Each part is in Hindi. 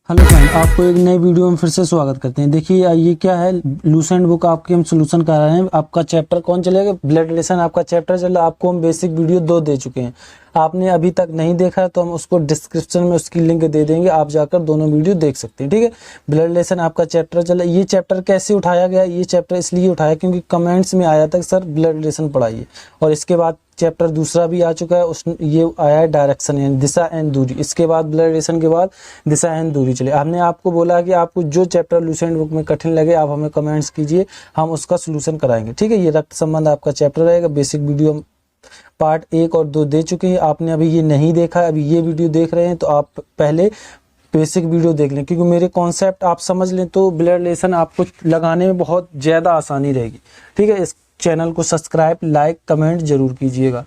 हेलो फ्रेंड, आपको एक नई वीडियो में फिर से स्वागत करते हैं। देखिए ये क्या है, लूसेंट बुक आपके हम सोल्यूशन कर रहे हैं। आपका चैप्टर कौन चलेगा? ब्लड रिलेशन आपका चैप्टर चल रहा है। आपको हम बेसिक वीडियो 2 दे चुके हैं। आपने अभी तक नहीं देखा है तो हम उसको डिस्क्रिप्शन में उसकी लिंक दे देंगे, आप जाकर दोनों वीडियो देख सकते हैं। ठीक है, ब्लड रिलेशन आपका चैप्टर चल रहा है। ये चैप्टर कैसे उठाया गया? ये चैप्टर इसलिए उठाया क्योंकि कमेंट्स में आया था सर ब्लड रिलेशन पढ़ाइए, और इसके बाद चैप्टर दूसरा भी आ चुका है, उस ये आया है डायरेक्शन यानी दिशा एंड दूरी। इसके बाद ब्लड रिलेशन के बाद दिशा एंड दूरी चले। हमने आपको बोला कि आपको जो चैप्टर लूसेंट बुक में कठिन लगे आप हमें कमेंट्स कीजिए, हम उसका सोल्यूशन कराएंगे। ठीक है, ये रक्त संबंध आपका चैप्टर रहेगा। बेसिक वीडियो हम पार्ट 1 और 2 दे चुके हैं। आपने अभी ये नहीं देखा, अभी ये वीडियो देख रहे हैं तो आप पहले बेसिक वीडियो देख लें, क्योंकि मेरे कॉन्सेप्ट आप समझ लें तो ब्लड रिलेशन आपको लगाने में बहुत ज़्यादा आसानी रहेगी। ठीक है, इस चैनल को सब्सक्राइब, लाइक, कमेंट जरूर कीजिएगा।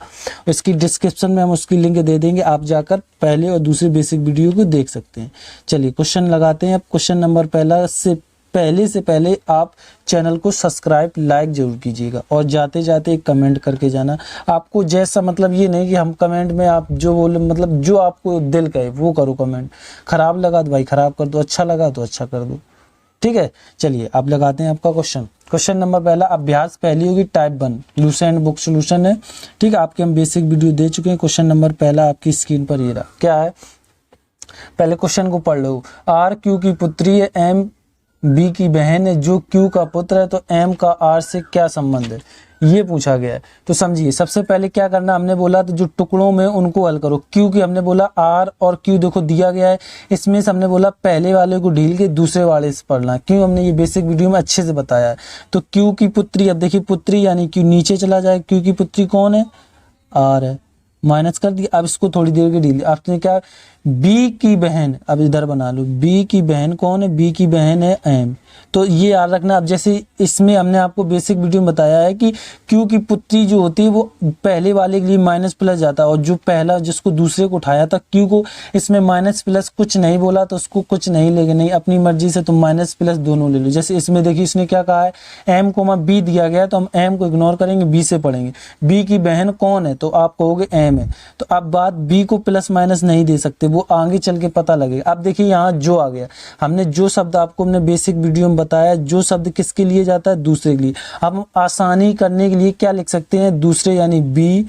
इसकी डिस्क्रिप्शन में हम उसकी लिंक दे देंगे, आप जाकर पहले और दूसरे बेसिक वीडियो को देख सकते हैं। चलिए क्वेश्चन लगाते हैं। अब क्वेश्चन नंबर पहले आप चैनल को सब्सक्राइब, लाइक जरूर कीजिएगा, और जाते जाते एक कमेंट करके जाना। आपको जैसा मतलब ये नहीं कि हम कमेंट में आप जो बोले, मतलब जो आपको दिल कहे वो करो कमेंट। खराब लगा तो भाई खराब कर दो, अच्छा लगा तो अच्छा कर दो। ठीक है, चलिए आप लगाते हैं आपका क्वेश्चन। क्वेश्चन नंबर पहला, अभ्यास पहली होगी टाइप 1, लूसेंट बुक सोल्यूशन है। ठीक है, आपके हम बेसिक वीडियो दे चुके हैं। क्वेश्चन नंबर पहला आपकी स्क्रीन पर ये रहा। क्या है, पहले क्वेश्चन को पढ़ लो। आर क्यू की पुत्री है, एम बी की बहन है। जो क्यू का पुत्र है तो एम का आर से क्या संबंध है, ये पूछा गया है। तो समझिए, सबसे पहले क्या करना, हमने बोला तो जो टुकड़ों में उनको हल करो। क्यू की हमने बोला आर और क्यू देखो दिया गया है, इसमें से हमने बोला पहले वाले को ढील के दूसरे वाले से पढ़ना। क्यों, हमने ये बेसिक वीडियो में अच्छे से बताया है। तो क्यू की पुत्री, अब देखिए पुत्री यानी क्यू नीचे चला जाए। क्यू की पुत्री कौन है? आर है, माइनस कर दिया। अब इसको थोड़ी देर के ढील। आपने क्या, बी की बहन, अब इधर बना लो। बी की बहन कौन है? बी की बहन है एम। तो ये याद रखना। अब जैसे इसमें हमने आपको बेसिक वीडियो में बताया है कि क्यू की पुत्री जो होती है वो पहले वाले के लिए माइनस प्लस जाता है, और जो पहला जिसको दूसरे को उठाया था क्यू को, इसमें माइनस प्लस कुछ नहीं बोला तो उसको कुछ नहीं लेंगे, नहीं अपनी मर्जी से तुम माइनस प्लस दोनों ले लो। जैसे इसमें देखिए इसने क्या कहा है, एम को बी दिया गया तो हम एम को इग्नोर करेंगे, बी से पढ़ेंगे। बी की बहन कौन है तो आप कहोगे एम है। तो अब बात बी को प्लस माइनस नहीं दे सकते, वो आगे चल के पता लगेगा। अब देखिए यहाँ जो आ गया, हमने जो शब्द आपको हमने बेसिक वीडियो में बताया, जो शब्द किसके लिए जाता है, दूसरे के लिए। अब हम आसानी करने के लिए क्या लिख सकते हैं, दूसरे यानी बी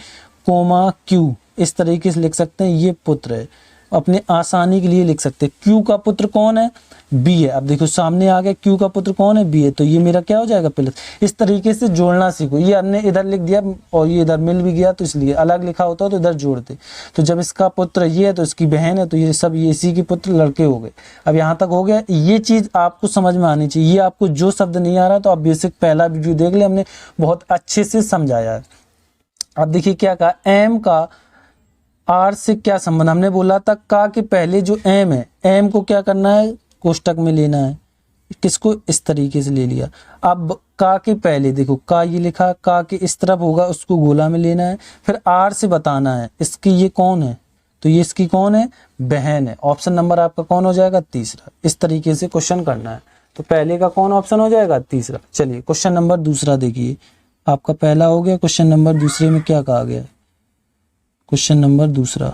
कोमा क्यू, इस तरीके से लिख सकते हैं। ये पुत्र है, अपने आसानी के लिए लिख सकते हैं। क्यू का पुत्र कौन है? बी है। अब देखो सामने आ गया, क्यू का पुत्र कौन है? बी है। तो ये मेरा क्या हो जाएगा, प्लस। इस तरीके से जोड़ना सीखो। ये हमने इधर लिख दिया और ये इधर मिल भी गया, तो इसलिए अलग लिखा होता तो इधर जोड़ते। तो जब इसका पुत्र ये है तो इसकी बहन है, तो ये सब ये इसी के पुत्र लड़के हो गए। अब यहाँ तक हो गया। ये चीज आपको समझ में आनी चाहिए। ये आपको जो शब्द नहीं आ रहा तो आप बेसिक पहला वीडियो देख ले, हमने बहुत अच्छे से समझाया है। अब देखिए क्या कहा, एम का आर से क्या संबंध। हमने बोला था का के पहले जो एम है, एम को क्या करना है, कोष्टक में लेना है। किसको, इस तरीके से ले लिया। अब का के पहले देखो, का ये लिखा, का के इस तरफ होगा, उसको गोला में लेना है। फिर आर से बताना है इसकी ये कौन है, तो ये इसकी कौन है, बहन है। ऑप्शन नंबर आपका कौन हो जाएगा, तीसरा। इस तरीके से क्वेश्चन करना है। तो पहले का कौन ऑप्शन हो जाएगा, तीसरा। चलिए क्वेश्चन नंबर दूसरा देखिए। आपका पहला हो गया, क्वेश्चन नंबर दूसरे में क्या कहा गया। क्वेश्चन नंबर दूसरा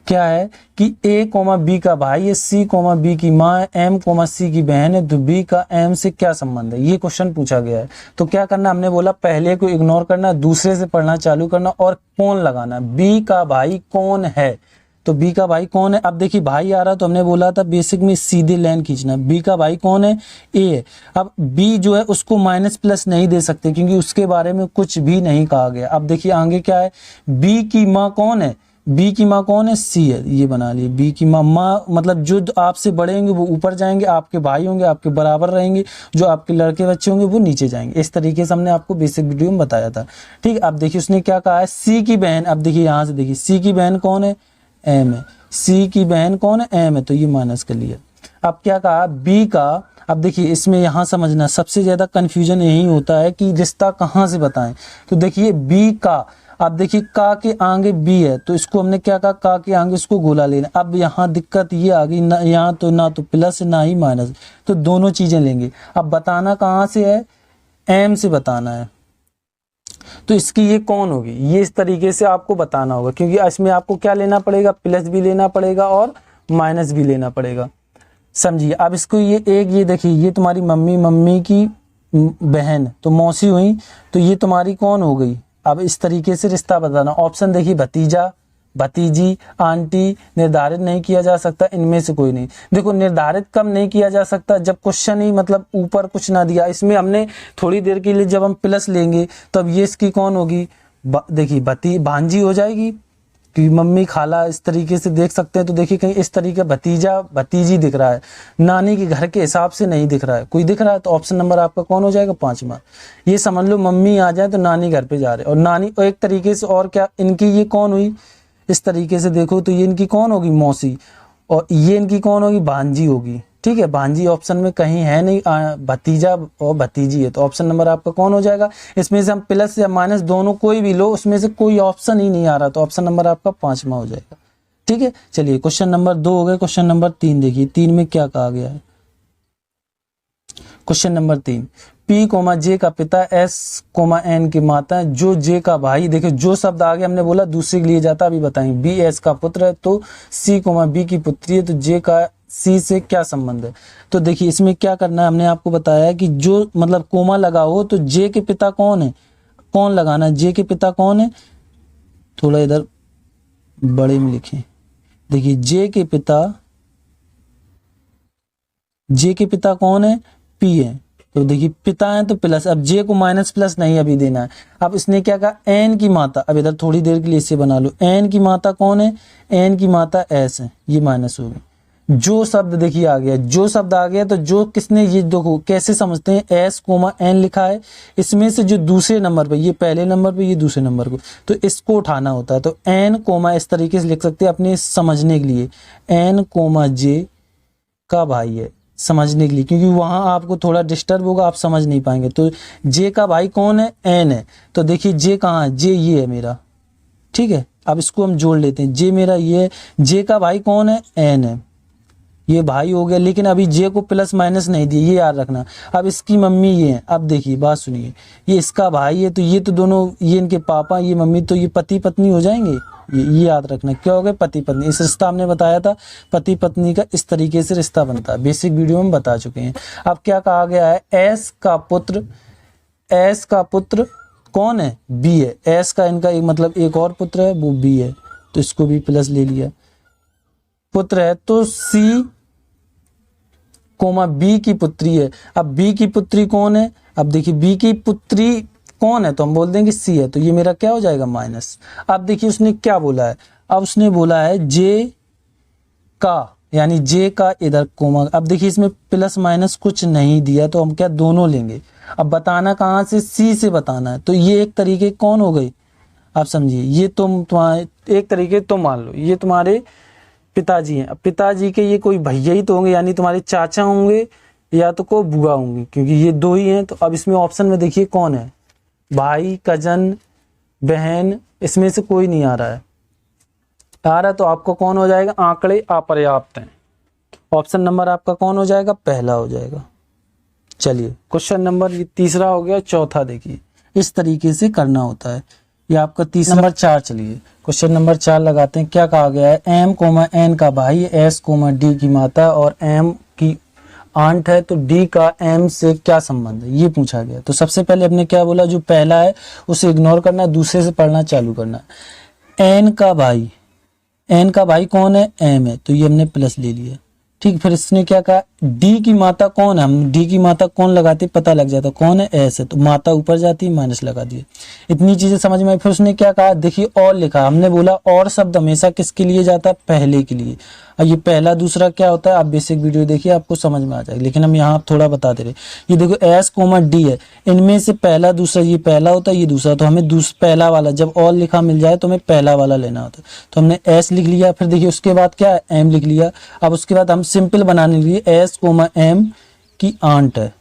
क्या है कि ए कोमा बी का भाई है, सी कोमा बी की माँ है, एम कोमा सी की बहन है, तो बी का एम से क्या संबंध है, ये क्वेश्चन पूछा गया है। तो क्या करना, हमने बोला पहले को इग्नोर करना, दूसरे से पढ़ना चालू करना और कौन लगाना। बी का भाई कौन है, तो बी का भाई कौन है। अब देखिए भाई आ रहा तो हमने बोला था बेसिक में सीधे लाइन खींचना। बी का भाई कौन है, ए है। अब बी जो है उसको माइनस प्लस नहीं दे सकते क्योंकि उसके बारे में कुछ भी नहीं कहा गया। अब देखिए आगे क्या है, बी की माँ कौन है, बी की माँ कौन है, सी है। ये बना लिए, बी की माँ मतलब जो आपसे बड़े होंगे वो ऊपर जाएंगे, आपके भाई होंगे आपके बराबर रहेंगे, जो आपके लड़के बच्चे होंगे वो नीचे जाएंगे। इस तरीके से हमने आपको बेसिक वीडियो में बताया था। ठीक है, अब देखिए उसने क्या कहा है, सी की बहन। अब देखिए यहाँ से देखिए सी की बहन कौन है, एम है। सी की बहन कौन है, एम है, तो ये माइनस कर लिया। अब क्या कहा, बी का। अब देखिए इसमें यहाँ समझना सबसे ज्यादा कंफ्यूजन यही होता है कि रिश्ता कहाँ से बताएं। तो देखिए बी का, अब देखिए का के आगे बी है तो इसको हमने क्या कहा, का के आगे इसको गोला लेना। अब यहाँ दिक्कत ये आ गई, यहाँ तो ना तो प्लस ना ही माइनस, तो दोनों चीजें लेंगे। अब बताना कहाँ से है, एम से बताना है। तो इसकी ये कौन होगी, ये इस तरीके से आपको बताना होगा, क्योंकि इसमें आपको क्या लेना पड़ेगा, प्लस भी लेना पड़ेगा और माइनस भी लेना पड़ेगा, समझिए। अब इसको ये देखिए, ये तुम्हारी मम्मी की बहन तो मौसी हुई, तो ये तुम्हारी कौन हो गई। अब इस तरीके से रिश्ता बताना। ऑप्शन देखिए, भतीजा, भतीजी, आंटी, निर्धारित नहीं किया जा सकता, इनमें से कोई नहीं। देखो निर्धारित कब नहीं किया जा सकता, जब क्वेश्चन ही मतलब ऊपर कुछ ना दिया। इसमें हमने थोड़ी देर के लिए जब हम प्लस लेंगे तब ये इसकी कौन होगी, देखिए भांजी हो जाएगी, कि मम्मी खाला इस तरीके से देख सकते हैं। तो देखिए कहीं इस तरीके भतीजा भतीजी दिख रहा है, नानी के घर के हिसाब से नहीं दिख रहा है, कोई दिख रहा है, तो ऑप्शन नंबर आपका कौन हो जाएगा, 5वां। ये समझ लो मम्मी आ जाए तो नानी घर पे जा रहे, और नानी और एक तरीके से, और क्या इनकी ये कौन हुई, इस तरीके से देखो तो ये इनकी कौन होगी, मौसी, और ये इनकी कौन होगी, भांजी होगी। ठीक है, भांजी ऑप्शन में कहीं है नहीं, भतीजा और भतीजी है, तो ऑप्शन नंबर आपका कौन हो जाएगा। इसमें से हम प्लस या माइनस दोनों कोई भी लो, उसमें से कोई ऑप्शन ही नहीं आ रहा, तो ऑप्शन नंबर आपका 5वां हो जाएगा। ठीक है, चलिए क्वेश्चन नंबर 2 हो गए। क्वेश्चन नंबर 3 देखिए, 3 में क्या कहा गया है। क्वेश्चन नंबर 3, P, J का पिता, S, N की माता, जो J का भाई। देखिए जो शब्द आगे हमने बोला दूसरे के लिए जाता, अभी बताएंगे। B, S का पुत्र है, तो C, B की पुत्री है, तो J का C से क्या संबंध है। तो देखिए इसमें क्या करना है, हमने आपको बताया कि जो मतलब कोमा लगा हो तो J के पिता कौन है, कौन लगाना है, J के पिता कौन है, थोड़ा इधर बड़े में लिखें। देखिए J के पिता कौन है, P है, तो देखिए पिता है तो प्लस। अब J को माइनस प्लस नहीं अभी देना है। अब इसने क्या कहा, N की माता, अब इधर थोड़ी देर के लिए इसे बना लो। N की माता कौन है, N की माता S है, ये माइनस होगी। जो शब्द देखिए आ गया, जो शब्द आ गया, तो जो किसने, ये देखो कैसे समझते हैं, S, N लिखा है, इसमें से जो दूसरे नंबर पे, ये पहले नंबर पे, ये दूसरे नंबर को, तो इसको उठाना होता है। तो N, इस तरीके से लिख सकते हैं अपने समझने के लिए, N, J का भाई है, समझने के लिए, क्योंकि वहां आपको थोड़ा डिस्टर्ब होगा, आप समझ नहीं पाएंगे। तो J का भाई कौन है, N है, तो देखिए J कहाँ है, J ये है मेरा। ठीक है, अब इसको हम जोड़ लेते हैं, J मेरा ये है, J का भाई कौन है, N है, ये भाई हो गया। लेकिन अभी J को प्लस माइनस नहीं दिए, ये याद रखना। अब इसकी मम्मी ये है, अब देखिए बात सुनिए, ये इसका भाई है, तो ये तो दोनों, ये इनके पापा, ये मम्मी, तो ये पति पत्नी हो जाएंगे। ये याद रखना, क्या हो गए, पति पत्नी। इस रिश्ता हमने बताया था, पति पत्नी का इस तरीके से रिश्ता बनता है, बेसिक वीडियो में बता चुके हैं। अब क्या कहा गया है, S का पुत्र कौन है, B है। S का इनका एक मतलब एक और पुत्र है, वो B है, तो इसको भी प्लस ले लिया, पुत्र है। तो C, B की पुत्री है। अब B की पुत्री कौन है, अब देखिए B की पुत्री कौन है, तो हम बोल देंगे C है, तो ये मेरा क्या हो जाएगा, माइनस। अब देखिए उसने क्या बोला है, अब उसने बोला है J का, यानी J का इधर कोमा। अब देखिए इसमें प्लस माइनस कुछ नहीं दिया, तो हम क्या दोनों लेंगे। अब बताना कहाँ से, C से बताना है, तो ये एक तरीके कौन हो गई, आप समझिए। ये तुम्हारे एक तरीके तो मान लो ये तुम्हारे पिताजी हैं। अब पिताजी के ये कोई भैया ही तो होंगे, यानी तुम्हारे चाचा होंगे या तो कोई बुआ होंगी, क्योंकि ये दो ही हैं। तो अब इसमें ऑप्शन में देखिए कौन है, भाई, कजन, बहन, इसमें से कोई नहीं आ रहा है। आ रहा तो आपको कौन हो जाएगा, आंकड़े अपर्याप्त हैं, ऑप्शन नंबर आपका कौन हो जाएगा, पहला हो जाएगा। चलिए क्वेश्चन नंबर ये तीसरा हो गया। चौथा देखिए इस तरीके से करना होता है, ये आपका तीसरा। नंबर 4, चलिए क्वेश्चन नंबर 4 लगाते हैं। क्या कहा गया है, M, N का भाई, S, D की माता और M की आंट है, तो D का M से क्या संबंध है, ये पूछा गया। तो सबसे पहले हमने क्या बोला, जो पहला है उसे इग्नोर करना, दूसरे से पढ़ना चालू करना। N का भाई कौन है, M है, तो ये हमने प्लस ले लिया। ठीक, फिर इसने क्या कहा, D की माता कौन है, हम D की माता कौन लगाते पता लग जाता, कौन है, S है, तो माता ऊपर जाती है, माइनस लगा दिए। इतनी चीजें समझ में आई। फिर उसने क्या कहा, देखिए और लिखा, हमने बोला और शब्द हमेशा किसके लिए जाता है, पहले के लिए। और ये पहला दूसरा क्या होता है, आप बेसिक वीडियो देखिए आपको समझ में आ जाएगा, लेकिन हम यहाँ थोड़ा बता दे रहे। ये देखो S, D है, इनमें से पहला दूसरा, ये पहला होता है, ये दूसरा, तो हमें पहला वाला जब और लिखा मिल जाए तो हमें पहला वाला लेना होता है। तो हमने S लिख लिया, फिर देखिए उसके बाद क्या है, M लिख लिया। अब उसके बाद हम सिंपल बनाने के लिए S, M की आंट है,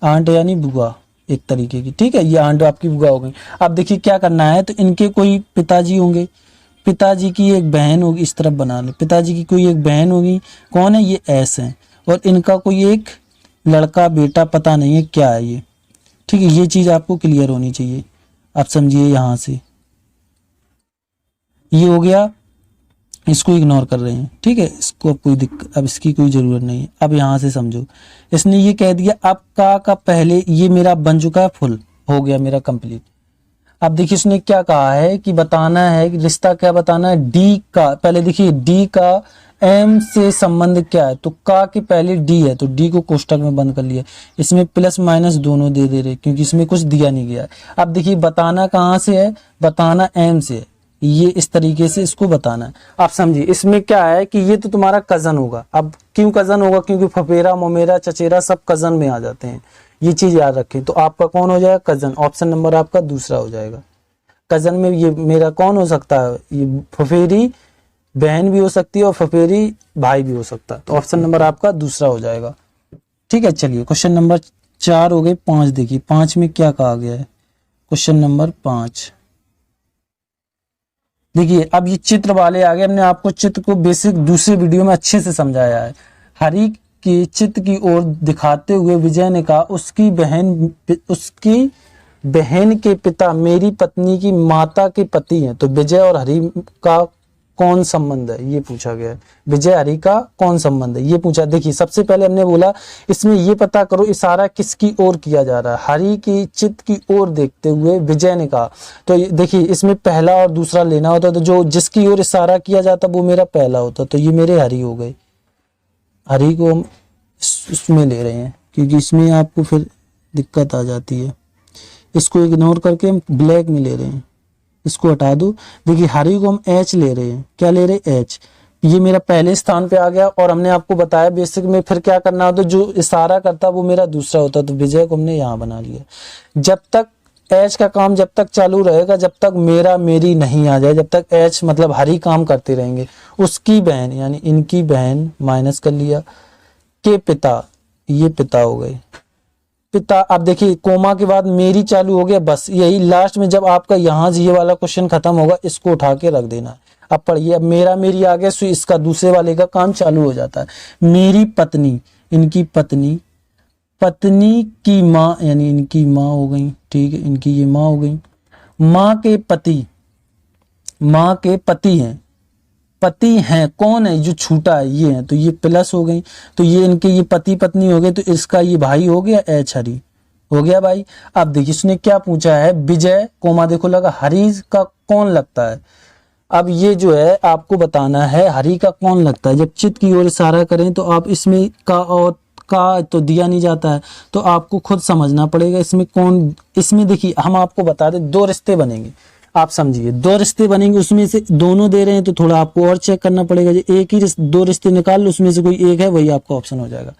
आंट यानी बुआ एक तरीके की। ठीक है, ये आंट आपकी बुआ हो गई। अब देखिए क्या करना है, तो इनके कोई पिताजी होंगे, पिताजी की एक बहन होगी, इस तरफ बना लो, पिताजी की कोई एक बहन होगी, कौन है, ये S है, और इनका कोई एक लड़का बेटा, पता नहीं है क्या है ये। ठीक है, ये चीज आपको क्लियर होनी चाहिए। आप समझिए यहां से ये हो गया, इसको इग्नोर कर रहे हैं, ठीक है, इसको अब कोई दिक्कत, अब इसकी कोई जरूरत नहीं है। अब यहां से समझो, इसने ये कह दिया अब का पहले ये मेरा बन चुका है फुल, हो गया मेरा कंप्लीट। अब देखिए उसने क्या कहा है कि बताना है कि रिश्ता क्या बताना है, डी का, पहले देखिए डी का एम से संबंध क्या है, तो का के पहले डी है तो डी को कोष्टक में बंद कर लिया, इसमें प्लस माइनस दोनों दे रहे क्योंकि इसमें कुछ दिया नहीं गया है। अब देखिए बताना कहाँ से है, बताना एम से है, ये इस तरीके से इसको बताना है। आप समझिए इसमें क्या है कि ये तो तुम्हारा कजन होगा। अब क्यों कजन होगा, क्योंकि फफेरा ममेरा चचेरा सब कजन में आ जाते हैं, ये चीज याद रखें। तो आपका कौन हो जाएगा, कजन। ऑप्शन नंबर आपका दूसरा हो जाएगा। कजन में ये मेरा कौन हो सकता है, ये फफेरी बहन भी हो सकती है और फफेरी भाई भी हो सकता है, तो ऑप्शन नंबर आपका दूसरा हो जाएगा। ठीक है, चलिए क्वेश्चन नंबर 4 हो गए। 5 देखिए, 5 में क्या कहा गया है, क्वेश्चन नंबर 5 देखिए। अब ये चित्र वाले आ गए, हमने आपको चित्र को बेसिक दूसरे वीडियो में अच्छे से समझाया है। हरि के चित्र की ओर दिखाते हुए विजय ने कहा उसकी बहन के पिता मेरी पत्नी की माता के पति हैं, तो विजय और हरि का कौन संबंध है, ये पूछा गया है। विजय हरि का कौन संबंध है, ये पूछा। देखिए सबसे पहले हमने बोला इसमें ये पता करो इशारा किसकी ओर किया जा रहा है, हरि की चित्त की ओर देखते हुए विजय ने कहा। तो देखिए इसमें पहला और दूसरा लेना होता, तो जो जिसकी ओर इशारा किया जाता वो मेरा पहला होता, तो ये मेरे हरि हो गए। हरि को हम इसमें ले रहे हैं क्योंकि इसमें आपको फिर दिक्कत आ जाती है। इसको इग्नोर करके हम ब्लैक में ले रहे हैं, इसको हटा दो। देखिए हरि को हम एच ले रहे हैं, क्या ले रहे हैं, एच। ये मेरा पहले स्थान पे आ गया और हमने आपको बताया बेसिक में फिर क्या करना होता, जो इशारा करता वो मेरा दूसरा होता, तो विजय को हमने यहाँ बना लिया। जब तक एच का काम जब तक चालू रहेगा, जब तक मेरा मेरी नहीं आ जाए, जब तक एच मतलब हरि काम करते रहेंगे। उसकी बहन यानी इनकी बहन माइनस कर लिया, के पिता, ये पिता हो गए पिता। अब देखिए कोमा के बाद मेरी चालू हो गया, बस यही लास्ट में जब आपका यहाँ से ये वाला क्वेश्चन खत्म होगा इसको उठा के रख देना। अब पढ़िए, अब मेरा मेरी आ गया, सो इसका दूसरे वाले का काम चालू हो जाता है। मेरी पत्नी, इनकी पत्नी, पत्नी की माँ यानी इनकी माँ हो गई, ठीक है, इनकी ये माँ हो गई। माँ के पति, माँ के पति हैं, पति हैं कौन है, जो छूटा है ये है, तो ये प्लस हो गई, तो ये इनके ये पति पत्नी हो गए, तो इसका ये भाई हो गया, एच हरि हो गया भाई। अब देखिए इसने क्या पूछा है, विजय कोमा देखो लगा हरि का कौन लगता है। अब ये जो है आपको बताना है हरि का कौन लगता है। जब चित्त की ओर इशारा करें तो आप इसमें का और का तो दिया नहीं जाता है, तो आपको खुद समझना पड़ेगा इसमें कौन। इसमें देखिए हम आपको बता दें 2 रिश्ते बनेंगे, आप समझिए 2 रिश्ते बनेंगे, उसमें से दोनों दे रहे हैं तो थोड़ा आपको और चेक करना पड़ेगा। जो एक ही 2 रिश्ते निकाल लो, उसमें से कोई एक है वही आपका ऑप्शन हो जाएगा।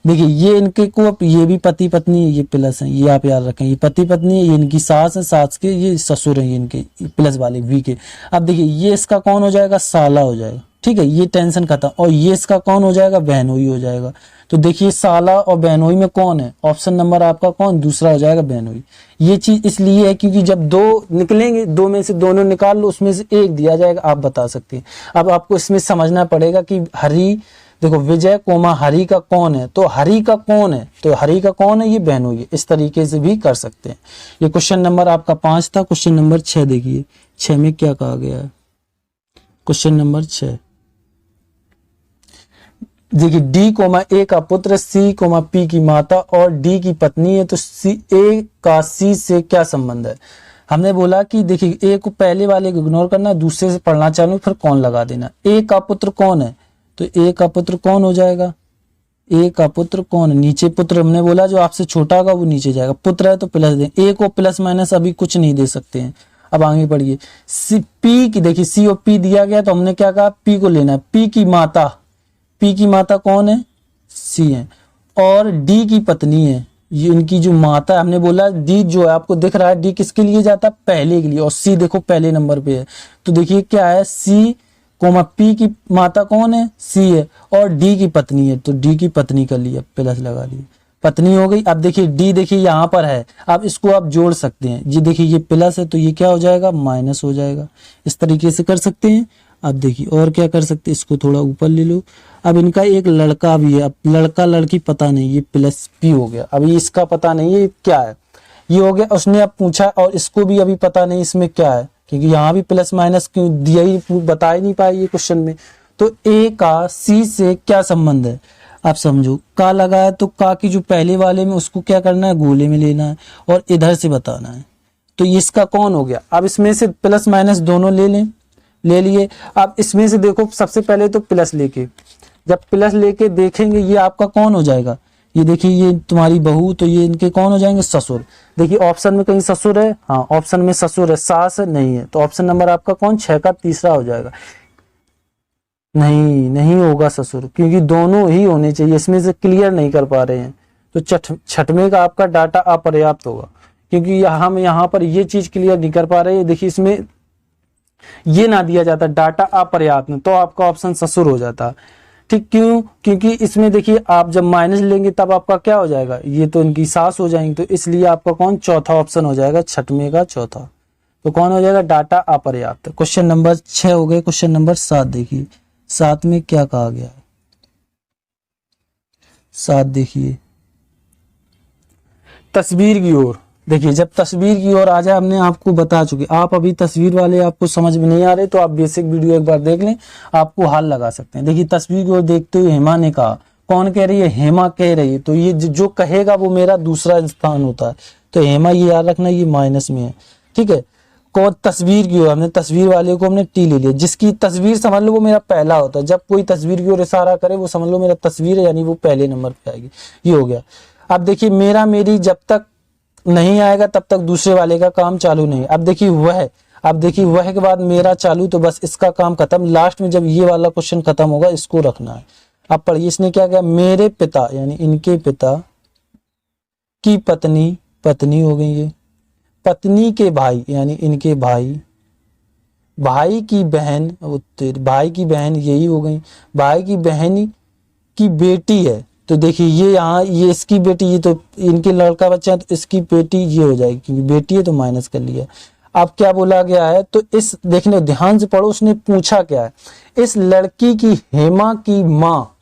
देखिए ये इनके को, ये भी पति पत्नी है, ये प्लस है, ये आप याद रखें, ये पति पत्नी है, ये इनकी सास है, सास के ये ससुर है, ये इनके प्लस वाले वी के। अब देखिए ये इसका कौन हो जाएगा, साला हो जाएगा, ठीक है, ये टेंशन खत्म। और ये इसका कौन हो जाएगा, बहनोई हो जाएगा। तो देखिए साला और बहनोई में कौन है, ऑप्शन नंबर आपका कौन, दूसरा हो जाएगा, बहनोई। ये चीज इसलिए है क्योंकि जब 2 निकलेंगे, 2 में से दोनों निकाल लो, उसमें से एक दिया जाएगा, आप बता सकते हैं। अब आपको इसमें समझना पड़ेगा कि हरि, देखो विजय कोमा हरि का कौन है, तो हरि का कौन है, तो हरि का कौन है, ये बहनोई है। इस तरीके से भी कर सकते हैं। ये क्वेश्चन नंबर आपका 5 था। क्वेश्चन नंबर 6 देखिए, 6 में क्या कहा गया है, क्वेश्चन नंबर 6 देखिए, डी कोमा ए का पुत्र सी कोमा पी की माता और डी की पत्नी है, तो सी ए का सी से क्या संबंध है। हमने बोला कि देखिए ए को पहले वाले को इग्नोर करना, दूसरे से पढ़ना चालू, फिर कौन लगा देना। ए का पुत्र कौन है, तो ए का पुत्र कौन हो जाएगा, ए का पुत्र कौन है, नीचे पुत्र हमने बोला जो आपसे छोटा होगा वो नीचे जाएगा, पुत्र है तो प्लस दें। ए को प्लस माइनस अभी कुछ नहीं दे सकते हैं। अब आगे पढ़िए, सी पी की, देखिए सी और पी दिया गया तो हमने क्या कहा, पी को लेना है। पी की माता, पी की माता कौन है, सी है, और डी की पत्नी है, ये इनकी जो माता है। हमने बोला डी जो है आपको दिख रहा है, डी किसके लिए जाता है, पहले के लिए, और सी देखो पहले नंबर पे है। तो देखिए क्या है, सी कोमा पी की माता कौन है, सी है, और डी की पत्नी है, तो डी की पत्नी कर लिया, प्लस लगा लिया, पत्नी हो गई। अब देखिए डी देखिए यहाँ पर है, अब इसको आप जोड़ सकते हैं। ये देखिए ये प्लस है तो ये क्या हो जाएगा, माइनस हो जाएगा। इस तरीके से कर सकते हैं। अब देखिए और क्या कर सकते हैं, इसको थोड़ा ऊपर ले लो। अब इनका एक लड़का भी है, अब लड़का लड़की पता नहीं, ये प्लस पी हो गया। अभी इसका पता नहीं है क्या है, ये हो गया। उसने अब पूछा और इसको भी अभी पता नहीं इसमें क्या है, क्योंकि यहाँ भी प्लस माइनस क्यों दिया ही बता ही नहीं पाए ये क्वेश्चन में। तो ए का सी से क्या संबंध है, आप समझो। का लगाया तो का की जो पहले वाले में उसको क्या करना है, गोले में लेना है और इधर से बताना है। तो इसका कौन हो गया। अब इसमें से प्लस माइनस दोनों ले लें, ले लिए। अब इसमें से देखो सबसे पहले तो प्लस लेके, जब प्लस लेके देखेंगे ये आपका कौन हो जाएगा, ये देखिए ये तुम्हारी बहू, तो ये इनके कौन हो जाएंगे, ससुर। देखिए ऑप्शन में कहीं ससुर है, हाँ ऑप्शन में ससुर है, सास नहीं है, तो ऑप्शन नंबर आपका कौन 6 का तीसरा हो जाएगा। नहीं, नहीं होगा ससुर, क्योंकि दोनों ही होने चाहिए, इसमें से क्लियर नहीं कर पा रहे हैं। तो छठवें का आपका डाटा अपर्याप्त होगा, क्योंकि हम यहाँ पर ये चीज क्लियर नहीं कर पा रहे हैं। देखिए इसमें ये ना दिया जाता डाटा अपर्याप्त, तो आपका ऑप्शन ससुर हो जाता। ठीक, क्यों, क्योंकि इसमें देखिए आप जब माइनस लेंगे तब आपका क्या हो जाएगा, ये तो इनकी सास हो जाएंगी, तो इसलिए आपका कौन चौथा ऑप्शन हो जाएगा, छठवें का चौथा। तो कौन हो जाएगा, डाटा अपर्याप्त। क्वेश्चन नंबर 6 हो गए। क्वेश्चन नंबर 7 देखिए, 7 में क्या कहा गया है। 7 देखिए, तस्वीर की ओर। देखिए जब तस्वीर की ओर आ जाए, हमने आपको बता चुके, आप अभी तस्वीर वाले आपको समझ में नहीं आ रहे तो आप बेसिक वीडियो एक बार देख लें, आपको हल लगा सकते हैं। देखिए तस्वीर की ओर देखते हुए हेमा ने कहा, कौन कह रही है, हेमा कह रही है, तो ये जो कहेगा वो मेरा दूसरा स्थान होता है। तो हेमा ये याद रखना, ये माइनस में है, ठीक है। कौन तस्वीर की ओर, हमने तस्वीर वाले को हमने टी ले लिया, जिसकी तस्वीर समझ लो वो मेरा पहला होता है। जब कोई तस्वीर की ओर इशारा करे वो समझ लो मेरा तस्वीर है, यानी वो पहले नंबर पे आएगी। ये हो गया। अब देखिए मेरा मेरी जब तक नहीं आएगा तब तक दूसरे वाले का काम चालू नहीं। अब देखिए वह, अब देखिए वह के बाद मेरा चालू, तो बस इसका काम खत्म। लास्ट में जब ये वाला क्वेश्चन खत्म होगा इसको रखना है। अब पढ़िए, इसने क्या किया, मेरे पिता यानी इनके पिता की पत्नी, पत्नी हो गई ये, पत्नी के भाई यानी इनके भाई, भाई की बहन, भाई की बहन यही हो गई, भाई की बहन की बेटी है। तो देखिए ये यहाँ, ये इसकी बेटी, ये तो इनके लड़का बच्चा है, तो इसकी बेटी ये हो जाएगी, क्योंकि बेटी है तो माइनस कर लिया। अब क्या बोला गया है, तो इस देखने ध्यान से पढ़ो, उसने पूछा क्या है, इस लड़की की हेमा की माँ,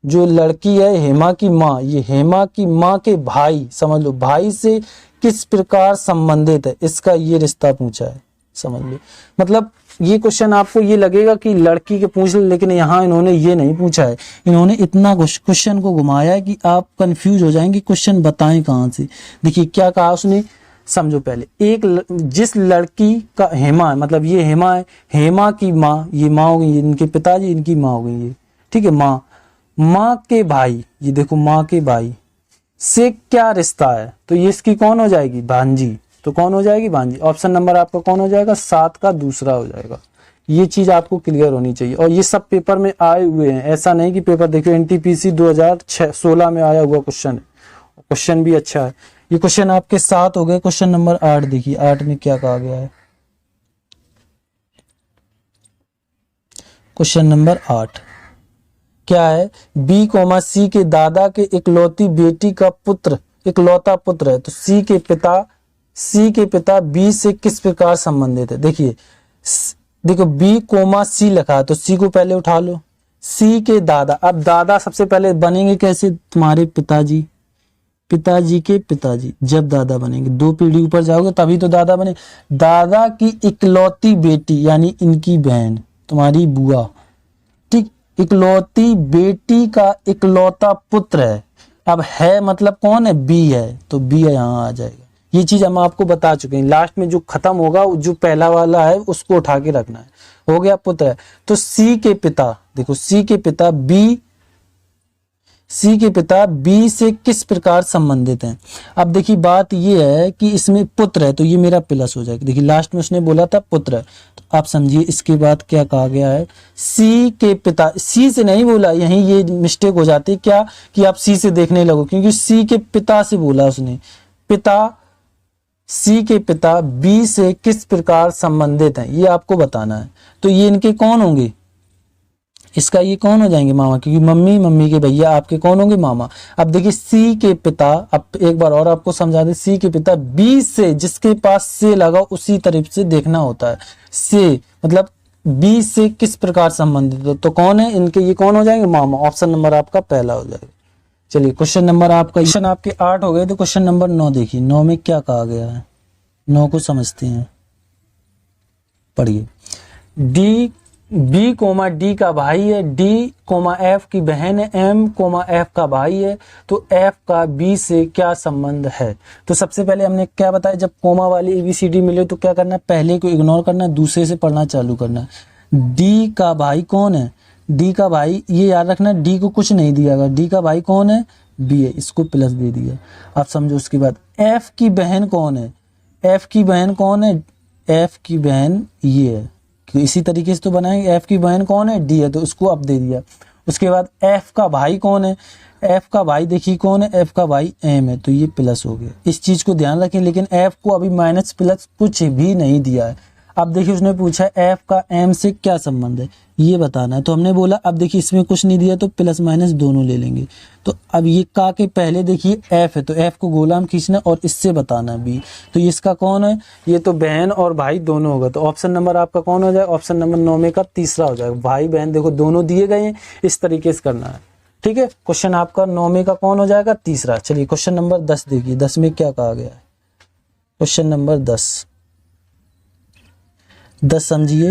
जो लड़की है हेमा की माँ, ये हेमा की माँ के भाई, समझ लो भाई से किस प्रकार संबंधित है, इसका ये रिश्ता पूछा है, समझ लो। मतलब ये क्वेश्चन आपको ये लगेगा कि लड़की के पूछ ले, लेकिन यहाँ इन्होंने ये नहीं पूछा है, इन्होंने इतना क्वेश्चन को घुमाया है कि आप कंफ्यूज हो जाएंगे क्वेश्चन बताएं कहाँ से। देखिए क्या कहा उसने, समझो पहले, एक जिस लड़की का हेमा, मतलब ये हेमा है, हेमा की माँ, ये माँ हो गई, इनके पिताजी, इनकी माँ हो गई ये, ठीक है, माँ, माँ के भाई, ये देखो माँ के भाई से क्या रिश्ता है, तो ये इसकी कौन हो जाएगी, भांजी। तो कौन हो जाएगी, भांजी। ऑप्शन नंबर आपका कौन हो जाएगा, 7 का दूसरा हो जाएगा। ये चीज आपको क्लियर होनी चाहिए, और ये सब पेपर में आए हुए हैं, ऐसा नहीं कि पेपर देखो एनटीपीसी 2016 में आया हुआ क्वेश्चन है, क्वेश्चन भी अच्छा है। ये क्वेश्चन आपके 7 हो गए। क्वेश्चन नंबर 8 देखिए, 8 में क्या कहा गया है। क्वेश्चन नंबर 8 क्या है, बी कोमा सी के दादा के इकलौती बेटी का पुत्र, इकलौता पुत्र है, तो सी के पिता बी से किस प्रकार संबंधित है। देखिए देखो बी कोमा सी लिखा है, तो सी को पहले उठा लो, सी के दादा। अब दादा सबसे पहले बनेंगे कैसे, तुम्हारे पिताजी, पिताजी के पिताजी जब दादा बनेंगे, 2 पीढ़ी ऊपर जाओगे तभी तो दादा बने। दादा की इकलौती बेटी यानी इनकी बहन, तुम्हारी बुआ, ठीक, इकलौती बेटी का इकलौता पुत्र है। अब है मतलब कौन है, बी है, तो बी यहाँ आ जाएगा। ये चीज हम आपको बता चुके हैं। लास्ट में जो खत्म होगा, जो पहला वाला है उसको उठा के रखना है। हो गया, पुत्र है। तो सी के पिता, देखो सी के पिता बी से किस प्रकार संबंधित हैं। अब देखिए बात ये है कि इसमें पुत्र है, तो ये मेरा प्लस हो जाएगा। देखिए लास्ट में उसने बोला था पुत्र है, तो आप समझिए इसके बाद क्या कहा गया है, सी के पिता, सी से नहीं बोला, यहीं ये मिस्टेक हो जाती है क्या कि आप सी से देखने लगो, क्योंकि सी के पिता से बोला उसने, पिता, सी के पिता बी से किस प्रकार संबंधित हैं, ये आपको बताना है। तो ये इनके कौन होंगे, इसका ये कौन हो जाएंगे, मामा, क्योंकि मम्मी के भैया आपके कौन होंगे, मामा। अब देखिए सी के पिता, अब एक बार और आपको समझा दे, सी के पिता बी से, जिसके पास से लगा उसी तरफ से देखना होता है, से मतलब बी से किस प्रकार संबंधित हो, तो कौन है इनके, ये कौन हो जाएंगे, मामा। ऑप्शन नंबर आपका पहला हो जाएगा। चलिए क्वेश्चन नंबर आपका, क्वेश्चन आपके 8 हो गए, तो क्वेश्चन नंबर 9 देखिए। 9 में क्या कहा गया है, 9 को समझते हैं, पढ़िए। डी बी कोमा डी का भाई है, डी कोमा एफ की बहन है, एम कोमा एफ का भाई है, तो एफ का बी से क्या संबंध है। तो सबसे पहले हमने क्या बताया, जब कोमा वाली एबीसीडी मिले तो क्या करना है, पहले को इग्नोर करना है, दूसरे से पढ़ना चालू करना है। डी का भाई कौन है, डी का भाई, ये याद रखना, डी को कुछ नहीं दिया गया, डी का भाई कौन है, बी है, इसको प्लस दे दिया। आप समझो। उसके बाद एफ की बहन कौन है, एफ की बहन कौन है, एफ की बहन ये है, इसी तरीके से तो बनाएंगे। एफ की बहन कौन है, डी है, तो उसको अब दे दिया। उसके बाद एफ का भाई कौन है, एफ का भाई देखिए कौन है, एफ का भाई एम है, तो ये प्लस हो गया। इस चीज को ध्यान रखें, लेकिन एफ को अभी माइनस प्लस कुछ भी नहीं दिया है। अब देखिए उसने पूछा एफ का एम से क्या संबंध है, ये बताना है। तो हमने बोला अब देखिए इसमें कुछ नहीं दिया तो प्लस माइनस दोनों ले लेंगे। तो अब ये का के पहले देखिए एफ है, तो एफ को गोला में खींचना और इससे बताना बी। तो इसका कौन है, ये तो बहन और भाई दोनों होगा। तो ऑप्शन नंबर आपका कौन हो जाएगा, ऑप्शन नंबर 9 में का तीसरा हो जाएगा। भाई बहन देखो दोनों दिए गए हैं, इस तरीके से करना है, ठीक है। क्वेश्चन आपका 9 में का कौन हो जाएगा, तीसरा। चलिए क्वेश्चन नंबर 10 देखिए। 10 में क्या कहा गया है, क्वेश्चन नंबर 10 समझिए।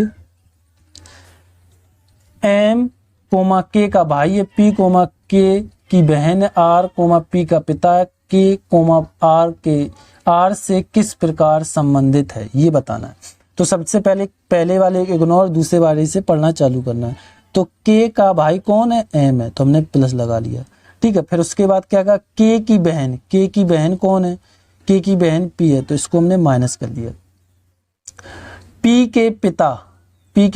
एम कोमा के का भाई है, पी कोमा के की बहन है, आर कोमा पी का पिता है, के कोमा आर के आर से किस प्रकार संबंधित है, ये बताना है। तो सबसे पहले वाले इग्नोर, दूसरे वाले से पढ़ना चालू करना है। तो के का भाई कौन है, एम है, तो हमने प्लस लगा लिया, ठीक है। फिर उसके बाद क्या कहा, के की बहन कौन है, के की बहन पी है, तो इसको हमने माइनस कर दिया। पी के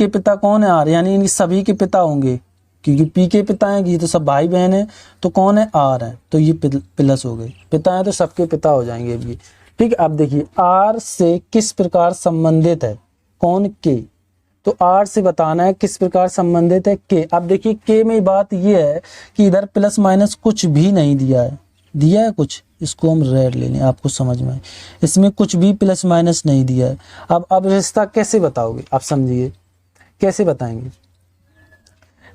पिता कौन है, आर, यानी इन सभी के पिता होंगे, क्योंकि पी के पिता हैं, ये तो सब भाई बहन है, तो कौन है, आर है, तो ये प्लस हो गए। पिता है तो सबके पिता हो जाएंगे अभी, ठीक है। अब देखिए आर से किस प्रकार संबंधित है, कौन, के, तो आर से बताना है किस प्रकार संबंधित है, के। अब देखिए के में बात ये है कि इधर प्लस माइनस कुछ भी नहीं दिया है कुछ, इसको हम रेड ले लें, आपको समझ में आए, इसमें कुछ भी प्लस माइनस नहीं दिया है। अब रिश्ता कैसे बताओगे, आप समझिए कैसे बताएंगे।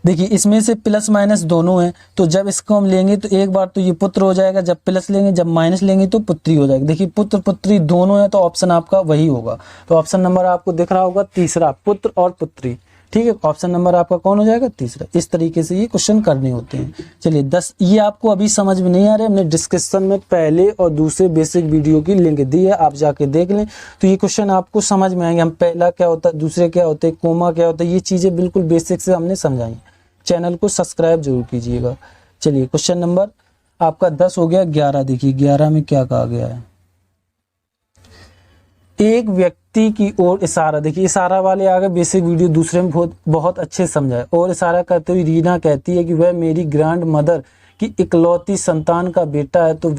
देखिए इसमें से प्लस माइनस दोनों है, तो जब इसको हम लेंगे तो एक बार तो ये पुत्र हो जाएगा, जब प्लस लेंगे, जब माइनस लेंगे तो पुत्री हो जाएगी। देखिए पुत्र पुत्री दोनों है, तो ऑप्शन आपका वही होगा। तो ऑप्शन नंबर आपको दिख रहा होगा तीसरा, पुत्र और पुत्री, ठीक है। ऑप्शन नंबर आपका कौन हो जाएगा, तीसरा। इस तरीके से ये क्वेश्चन करने होते हैं। चलिए 10, ये आपको अभी समझ में नहीं आ रहा है, हमने डिस्क्रिप्शन में पहले और दूसरे बेसिक वीडियो की लिंक दी है, आप जाके देख लें, तो ये क्वेश्चन आपको समझ में आएंगे। हम पहला क्या होता है, दूसरे क्या होते हैं, कोमा क्या होता है, ये चीजें बिल्कुल बेसिक से हमने समझाई। चैनल को सब्सक्राइब जरूर कीजिएगा। चलिए क्वेश्चन नंबर आपका 10 हो गया। 11 देखिए, 11 में क्या कहा गया है, एक व्यक्ति की ओर इशारा। देखिए इशारा वाले आगे बेसिक वीडियो दूसरे में बहुत अच्छे समझाए। और इशारा करते हुए रीना कहती है कि वह मेरी ग्रैंड मदर की इकलौती संतान का बेटा है, तो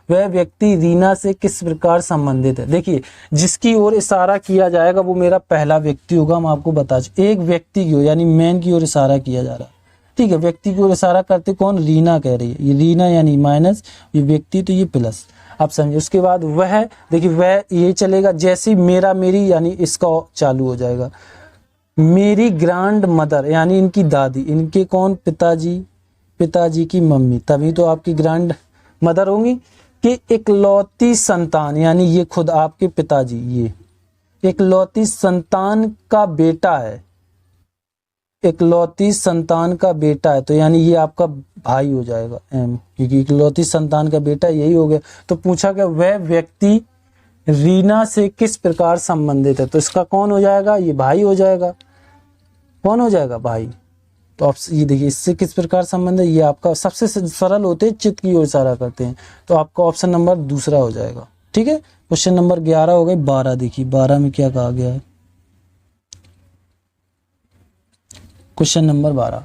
वह व्यक्ति रीना से किस प्रकार संबंधित है। देखिए जिसकी ओर इशारा किया जाएगा वो मेरा पहला व्यक्ति होगा, हम आपको बता चुके। एक व्यक्ति की ओर यानी मैन की ओर इशारा किया जा रहा है, ठीक है। व्यक्ति की ओर इशारा करते कौन, रीना कह रही है, ये रीना यानी माइनस, ये व्यक्ति तो ये प्लस, आप समझिए। उसके बाद वह, देखिए वह ये चलेगा, जैसे मेरा मेरी यानी इसका चालू हो जाएगा। मेरी ग्रैंड मदर यानी इनकी दादी, इनके कौन, पिताजी की मम्मी, तभी तो आपकी ग्रैंड मदर होंगी। कि इकलौती संतान यानी ये खुद आपके पिताजी, ये इकलौती संतान का बेटा है, इकलौती संतान का बेटा है, तो यानी ये आपका भाई हो जाएगा एम, क्योंकि इकलौती संतान का बेटा यही हो गया। तो पूछा गया वह व्यक्ति रीना से किस प्रकार संबंधित है, तो इसका कौन हो जाएगा, ये भाई हो जाएगा। कौन हो जाएगा, भाई। तो आप ये देखिए इससे किस प्रकार संबंध है, ये आपका सबसे सरल होते हैं, चित्त की ओर इशारा करते हैं, तो आपका ऑप्शन नंबर दूसरा हो जाएगा, ठीक है। क्वेश्चन नंबर 11 हो गए। 12 देखिए, 12 में क्या कहा गया है, क्वेश्चन नंबर 12।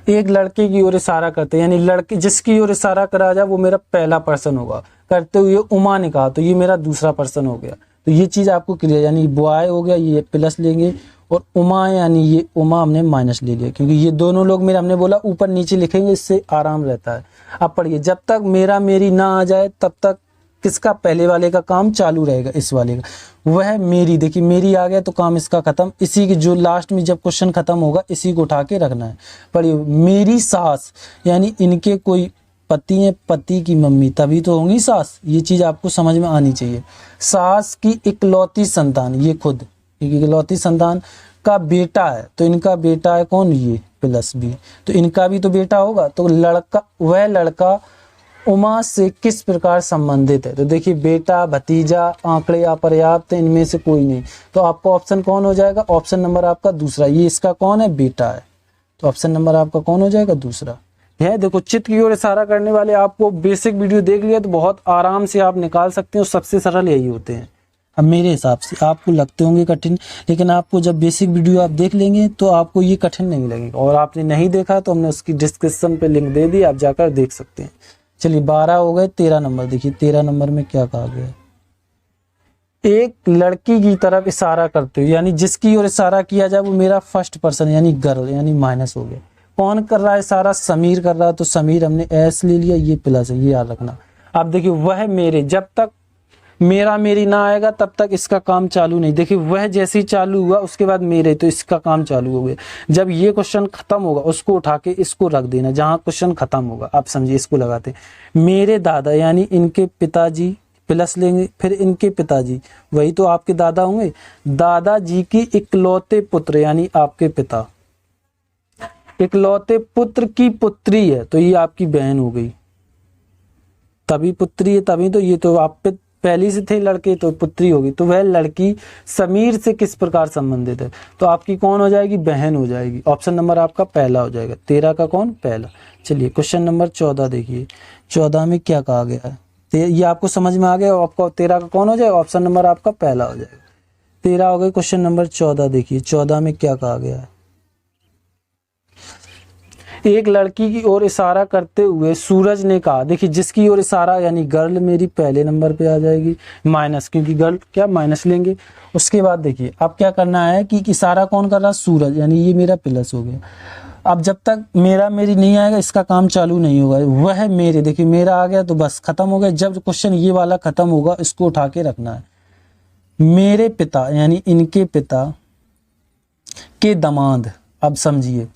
एक लड़के की ओर इशारा करते हैं, यानी लड़के जिसकी ओर इशारा करा जाए वो मेरा पहला पर्सन होगा। करते हुए उमा ने कहा, तो ये मेरा दूसरा पर्सन हो गया। तो ये चीज आपको क्लियर, यानी बॉय हो गया, ये प्लस लेंगे, और उमा यानी ये उमा हमने माइनस ले लिया, क्योंकि ये दोनों लोग मेरे, हमने बोला ऊपर नीचे लिखेंगे, इससे आराम रहता है। अब पढ़िए, जब तक मेरा मेरी ना आ जाए तब तक किसका, पहले वाले का काम चालू रहेगा, इस वाले का। वह मेरी, देखिए मेरी आ गया तो काम इसका खत्म, इसी के जो लास्ट में जब क्वेश्चन खत्म होगा इसी को उठा के रखना है। पढ़िए, मेरी सास यानी इनके कोई पति है, पति की मम्मी, तभी तो होंगी सास। ये चीज आपको समझ में आनी चाहिए। सास की इकलौती संतान, ये खुद इकलौती संतान का बेटा है, तो इनका बेटा है कौन, ये प्लस बी, तो इनका भी तो बेटा होगा। तो लड़का, वह लड़का उमा से किस प्रकार संबंधित है। तो देखिए बेटा, भतीजा, आंकड़े अपर्याप्त, इनमें से कोई नहीं। तो आपका ऑप्शन कौन हो जाएगा, ऑप्शन नंबर आपका दूसरा। ये इसका कौन है, बेटा है, तो ऑप्शन नंबर आपका कौन हो जाएगा, दूसरा है। देखो चित्त की ओर इशारा करने वाले आपको बेसिक वीडियो देख लिया तो बहुत आराम से आप निकाल सकते हो, सबसे सरल यही होते हैं। अब मेरे हिसाब से आपको लगते होंगे कठिन, लेकिन आपको जब बेसिक वीडियो आप देख लेंगे तो आपको ये कठिन नहीं लगेगा। और आपने नहीं देखा तो हमने उसकी डिस्क्रिप्शन पे लिंक दे दी, आप जाकर देख सकते हैं। चलिए 12 हो गए, 13 नंबर देखिए। 13 नंबर में क्या कहा गया, एक लड़की की तरफ इशारा करते हुए, यानी जिसकी ओर इशारा किया जाए वो मेरा फर्स्ट पर्सन यानी गर्ल, यानी माइनस हो गया। कौन कर रहा है इशारा, समीर कर रहा है, तो समीर हमने एस ले लिया, ये प्लस है, ये याद रखना। अब देखिए वह मेरे, जब तक मेरा मेरी ना आएगा तब तक इसका काम चालू नहीं। देखिए वह जैसे ही चालू हुआ उसके बाद मेरे, तो इसका काम चालू हो गया। जब ये क्वेश्चन खत्म होगा उसको उठा के इसको रख देना जहां क्वेश्चन खत्म होगा। आप समझिए, इसको लगाते मेरे दादा यानी इनके पिताजी, प्लस लेंगे, फिर इनके पिताजी, वही तो आपके दादा होंगे। दादाजी की इकलौते पुत्र यानी आपके पिता, इकलौते पुत्र की पुत्री है, तो ये आपकी बहन हो गई। तभी पुत्री है, तभी तो ये तो आप पहली से थे लड़के, तो पुत्री होगी। तो वह लड़की समीर से किस प्रकार संबंधित है, तो आपकी कौन हो जाएगी, बहन हो जाएगी। ऑप्शन नंबर आपका पहला हो जाएगा। 13 का कौन, पहला। चलिए क्वेश्चन नंबर 14 देखिए। 14 में क्या कहा गया है, ये आपको समझ में आ गया। आपका 13 का कौन हो जाएगा, ऑप्शन नंबर आपका पहला हो जाएगा। 13 हो गए। क्वेश्चन नंबर 14 देखिए। 14 में क्या कहा गया है, एक लड़की की ओर इशारा करते हुए सूरज ने कहा। देखिए जिसकी ओर इशारा यानी गर्ल मेरी पहले नंबर पे आ जाएगी, माइनस, क्योंकि गर्ल क्या माइनस लेंगे। उसके बाद देखिए अब क्या करना है कि इशारा कौन कर रहा है, सूरज, यानी ये मेरा प्लस हो गया। अब जब तक मेरा मेरी नहीं आएगा इसका काम चालू नहीं होगा। वह मेरे, देखिए मेरा आ गया तो बस खत्म हो गया। जब क्वेश्चन ये वाला खत्म होगा इसको उठा के रखना है। मेरे पिता यानी इनके पिता के दामाद। अब समझिए,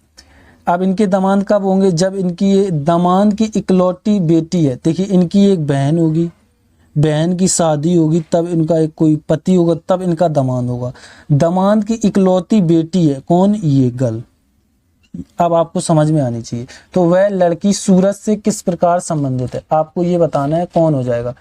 अब इनके दामाद कब होंगे, जब इनकी ये दामाद की इकलौती बेटी है। देखिए इनकी एक बहन होगी, बहन की शादी होगी, तब इनका एक कोई पति होगा, तब इनका दामाद होगा। दामाद की इकलौती बेटी है कौन, ये गर्ल। अब आपको समझ में आनी चाहिए। तो वह लड़की सूरज से किस प्रकार संबंधित है, आपको ये बताना है कौन हो जाएगा।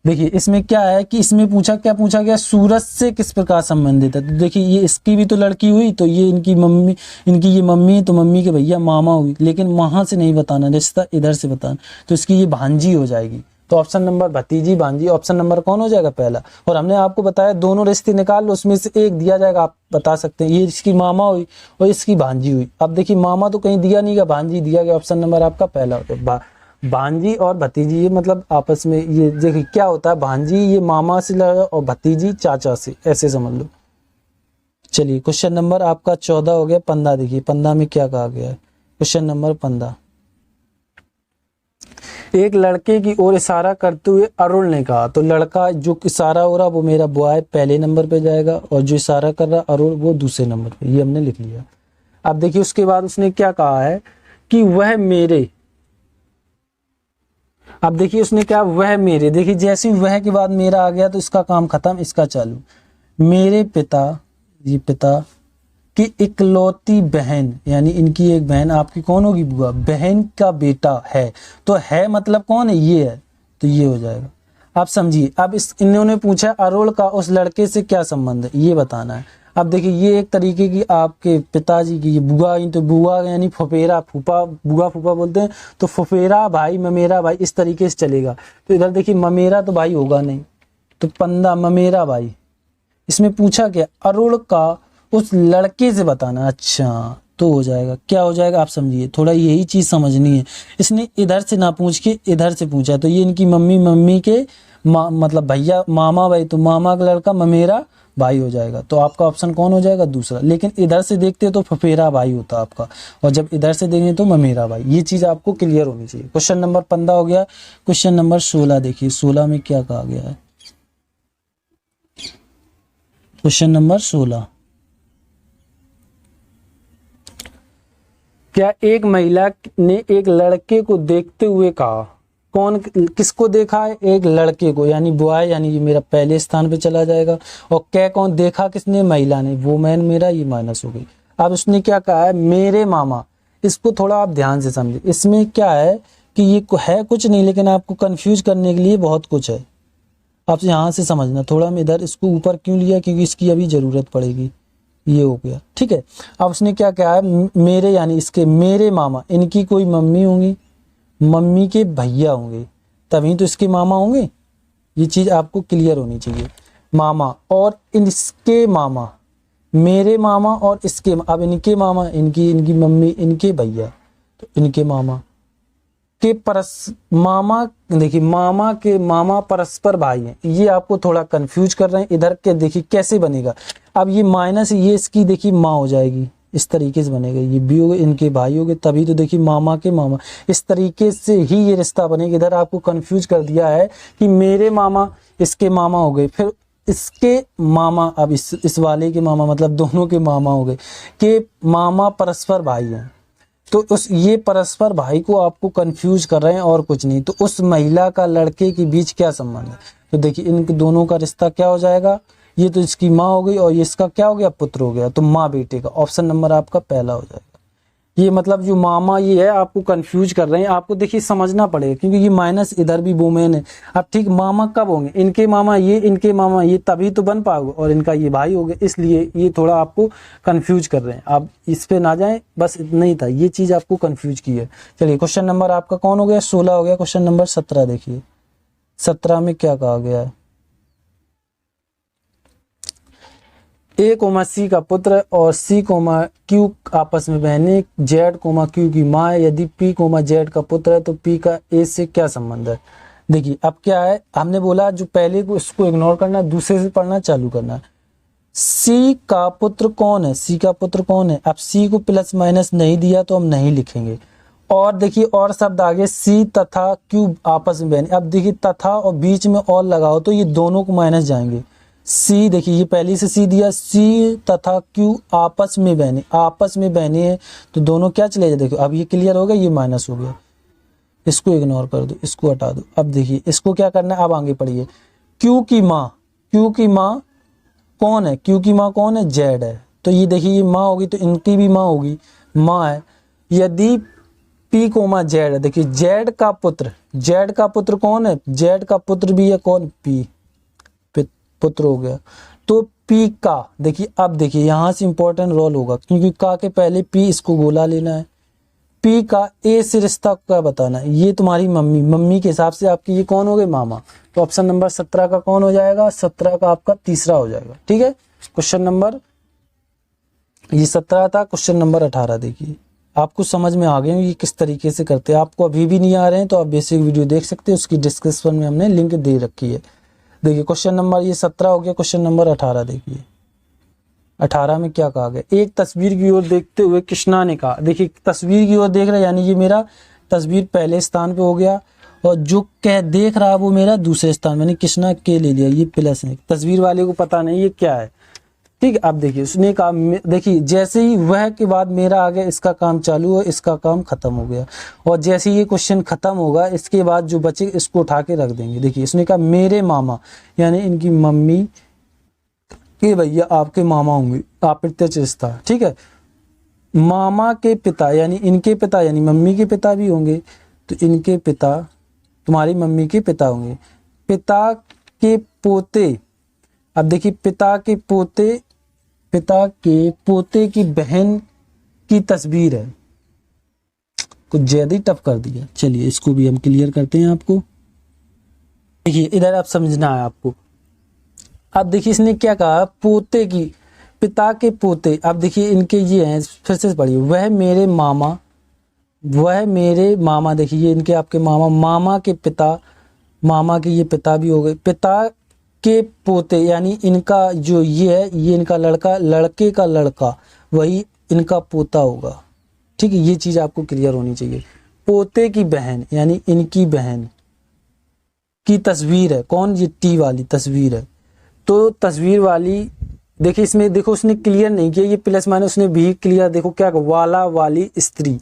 देखिए इसमें क्या है कि इसमें क्या पूछा गया, सूरज से किस प्रकार संबंधित है। तो देखिए ये इसकी भी तो लड़की हुई, तो ये इनकी मम्मी, इनकी ये मम्मी, तो मम्मी के भैया मामा हुई, लेकिन वहां से नहीं बताना, रिश्ता इधर से बताना, तो इसकी ये भांजी हो जाएगी। तो ऑप्शन नंबर भतीजी, भांजी, ऑप्शन नंबर कौन हो जाएगा, पहला। और हमने आपको बताया दोनों रिश्ते निकाल लो, उसमें से एक दिया जाएगा, आप बता सकते हैं। ये इसकी मामा हुई और इसकी भांजी हुई। अब देखिए मामा तो कहीं दिया नहीं गया, भांजी दिया गया, ऑप्शन नंबर आपका पहला हो गया। भांजी और भतीजी ये मतलब आपस में ये देखिए क्या होता है, भांजी ये मामा से लगा और भतीजी चाचा से, ऐसे समझ लो। चलिए क्वेश्चन नंबर आपका 14 हो गया। 15 देखिए, 15 में क्या कहा गया है। क्वेश्चन नंबर 15, एक लड़के की ओर इशारा करते हुए अरुण ने कहा। तो लड़का जो इशारा हो रहा वो मेरा बॉय पहले नंबर पे जाएगा, और जो इशारा कर रहा अरुण वो दूसरे नंबर पे, ये हमने लिख लिया। अब देखिए उसके बाद उसने क्या कहा है कि वह मेरे, अब देखिए उसने क्या, वह मेरे, देखिए जैसे वह के बाद मेरा आ गया तो इसका काम खत्म, इसका चालू। मेरे पिता, ये पिता की इकलौती बहन, यानी इनकी एक बहन, आपकी कौन होगी, बुआ, बहन का बेटा है। तो है मतलब कौन है, ये है, तो ये हो जाएगा। आप समझिए। अब इन्होंने पूछा अरुण का उस लड़के से क्या संबंध है, ये बताना है। अब देखिए ये एक तरीके की आपके पिताजी की, ये बुआ, तो बुआ यानी फुफेरा, फूफा, बुआ फूफा बोलते हैं, तो फुफेरा भाई, ममेरा भाई, इस तरीके से चलेगा। तो इधर देखिए ममेरा तो भाई होगा नहीं, तो पंदा, ममेरा भाई। इसमें पूछा क्या, अरुण का उस लड़के से बताना। अच्छा, तो हो जाएगा, क्या हो जाएगा, आप समझिए, थोड़ा यही चीज समझनी है। इसने इधर से ना पूछ के इधर से पूछा, तो ये इनकी मम्मी, मम्मी के मतलब भैया, मामा भाई, तो मामा का लड़का ममेरा भाई हो जाएगा। तो आपका ऑप्शन कौन हो जाएगा, दूसरा। लेकिन इधर से देखते तो फफेरा भाई होता आपका, और जब इधर से देंगे तो ममेरा भाई। ये चीज आपको क्लियर होनी चाहिए। क्वेश्चन नंबर 15 हो गया। क्वेश्चन नंबर 16 देखिए। 16 में क्या कहा गया है, क्वेश्चन नंबर 16, क्या एक महिला ने एक लड़के को देखते हुए कहा, कौन किसको देखा है, एक लड़के को, यानी बॉय, यानी ये मेरा पहले स्थान पे चला जाएगा। और क्या कौन देखा किसने, महिला ने, वुमेन मेरा ये माइनस हो गई। अब उसने क्या कहा है, मेरे मामा। इसको थोड़ा आप ध्यान से समझे, इसमें क्या है कि ये है कुछ नहीं, लेकिन आपको कंफ्यूज करने के लिए बहुत कुछ है। आप यहाँ से समझना थोड़ा। मैं इधर इसको ऊपर क्यों लिया, क्योंकि इसकी अभी जरूरत पड़ेगी। ये हो गया, ठीक है। अब उसने क्या कहा है, मेरे यानी इसके मेरे मामा, इनकी कोई मम्मी होंगी, मम्मी के भैया होंगे, तभी तो इसके मामा होंगे। ये चीज आपको क्लियर होनी चाहिए। मामा और इसके मामा, मेरे मामा और इसके, अब इनके मामा, इनकी मम्मी, इनके भैया, तो इनके मामा के मामा, देखिए मामा के मामा परस्पर भाई हैं। ये आपको थोड़ा कंफ्यूज कर रहे हैं। इधर के देखिए कैसे बनेगा। अब ये माइनस, ये इसकी देखिए माँ हो जाएगी, इस तरीके से बनेगा। ये भी हो गए, इनके भाई हो गए, तभी तो देखिए मामा के मामा, इस तरीके से ही ये रिश्ता बनेगा। इधर आपको कंफ्यूज कर दिया है कि मेरे मामा इसके मामा हो गए, फिर इसके मामा, अब इस वाले के मामा, मतलब दोनों के मामा हो गए, के मामा परस्पर भाई हैं। तो उस ये परस्पर भाई को आपको कंफ्यूज कर रहे हैं और कुछ नहीं। तो उस महिला का लड़के के बीच क्या संबंध है, तो देखिए इन दोनों का रिश्ता क्या हो जाएगा, ये तो इसकी माँ हो गई और ये इसका क्या हो गया, पुत्र हो गया। तो माँ बेटे का, ऑप्शन नंबर आपका पहला हो जाएगा। ये मतलब जो मामा ये है, आपको कंफ्यूज कर रहे हैं, आपको देखिए समझना पड़ेगा, क्योंकि ये माइनस इधर भी वुमेन है। अब ठीक मामा कब होंगे, इनके मामा ये, इनके मामा ये, तभी तो बन पाओगे, और इनका ये भाई हो गया, इसलिए ये थोड़ा आपको कंफ्यूज कर रहे हैं। आप इस पे ना जाएं, बस इतना ही था, ये चीज आपको कंफ्यूज की है। चलिए क्वेश्चन नंबर आपका कौन हो गया, 16 हो गया। क्वेश्चन नंबर 17 देखिए, 17 में क्या कहा गया है। ए कोमा सी का पुत्र और सी कोमा क्यू आपस में बहनें, जेड कोमा क्यू की माँ है। यदि पी कोमा जेड का पुत्र है तो पी का ए से क्या संबंध है। देखिए अब क्या है, हमने बोला जो पहले को इसको इग्नोर करना, दूसरे से पढ़ना चालू करना। सी का पुत्र कौन है, सी का पुत्र कौन है। अब सी को प्लस माइनस नहीं दिया तो हम नहीं लिखेंगे। और देखिए और शब्द आगे, सी तथा क्यू आपस में बहने। अब देखिए तथा और बीच में और लगाओ तो ये दोनों को माइनस जाएंगे। सी देखिए ये पहले से सी दिया, सी तथा क्यू आपस में बहने, आपस में बहने हैं तो दोनों क्या चले जाए। देखो अब ये क्लियर हो गया, ये माइनस हो गया, इसको इग्नोर कर दो, इसको हटा दो। अब देखिए इसको क्या करना है, अब आगे पढ़िए। क्यू की माँ, क्यू की माँ कौन है, क्यू की माँ कौन है, जेड है। तो ये देखिए ये माँ होगी तो इनकी भी माँ होगी, माँ है। यदि पी कोमा जेड है, देखिए जेड का पुत्र, जेड का पुत्र कौन है, जेड का पुत्र भी है कौन, पी, पुत्र हो गया। तो पी का, देखिए अब देखिए यहां से इंपॉर्टेंट रोल होगा, क्योंकि का के पहले पी, इसको गोला लेना है। पी का ए से रिश्ता क्या बताना है, ये तुम्हारी मम्मी, मम्मी के हिसाब से आपकी ये कौन हो गए, मामा। तो ऑप्शन नंबर 17 का कौन हो जाएगा, 17 का आपका तीसरा हो जाएगा। ठीक है, क्वेश्चन नंबर ये 17 था। क्वेश्चन नंबर 18 देखिए, आपको समझ में आ गए ये किस तरीके से करते हैं। आपको अभी भी नहीं आ रहे हैं तो आप बेसिक वीडियो देख सकते हैं, उसकी डिस्क्रिप्शन में हमने लिंक दे रखी है। देखिए क्वेश्चन नंबर ये 17 हो गया। क्वेश्चन नंबर 18 देखिए, 18 में क्या कहा गया। एक तस्वीर की ओर देखते हुए कृष्णा ने कहा, देखिए तस्वीर की ओर देख रहा है, यानी ये मेरा तस्वीर पहले स्थान पे हो गया, और जो कह देख रहा है वो मेरा दूसरे स्थान, मैंने कृष्णा के ले लिया, ये प्लस है। तस्वीर वाले को पता नहीं ये क्या है। ठीक है, अब देखिए उसने कहा, देखिए जैसे ही वह के बाद मेरा आ गया, इसका काम चालू है, इसका काम खत्म हो गया। और जैसे ये क्वेश्चन खत्म होगा, इसके बाद जो बचे इसको उठा के रख देंगे। देखिए इसने कहा मेरे मामा, यानी इनकी मम्मी के भैया आपके मामा होंगे, अप्रत्यक्ष रिश्ता। ठीक है, मामा के पिता यानी इनके पिता, यानी मम्मी के पिता भी होंगे, तो इनके पिता तुम्हारी मम्मी के पिता होंगे। पिता के पोते, अब देखिए पिता के पोते, पिता के पोते की बहन की तस्वीर है। कुछ ज्यादा ही टफ कर दिया। चलिए इसको भी हम क्लियर करते हैं आपको। देखिए इधर आप समझना है आपको। अब देखिए इसने क्या कहा, पोते की, पिता के पोते। अब देखिए इनके ये हैं, फिर से पढ़िए, वह मेरे मामा, वह मेरे मामा। देखिए ये इनके आपके मामा, मामा के पिता, मामा के ये पिता भी हो गए, पिता के पोते, यानी इनका जो ये है, ये इनका लड़का, लड़के का लड़का, वही इनका पोता होगा। ठीक है, ये चीज आपको क्लियर होनी चाहिए। पोते की बहन, यानी इनकी बहन की तस्वीर है, कौन, ये टी वाली तस्वीर है। तो तस्वीर वाली देखिए इसमें देखो उसने क्लियर नहीं किया, ये प्लस माइनस उसने भी क्लियर, देखो क्या वाला वाली स्त्री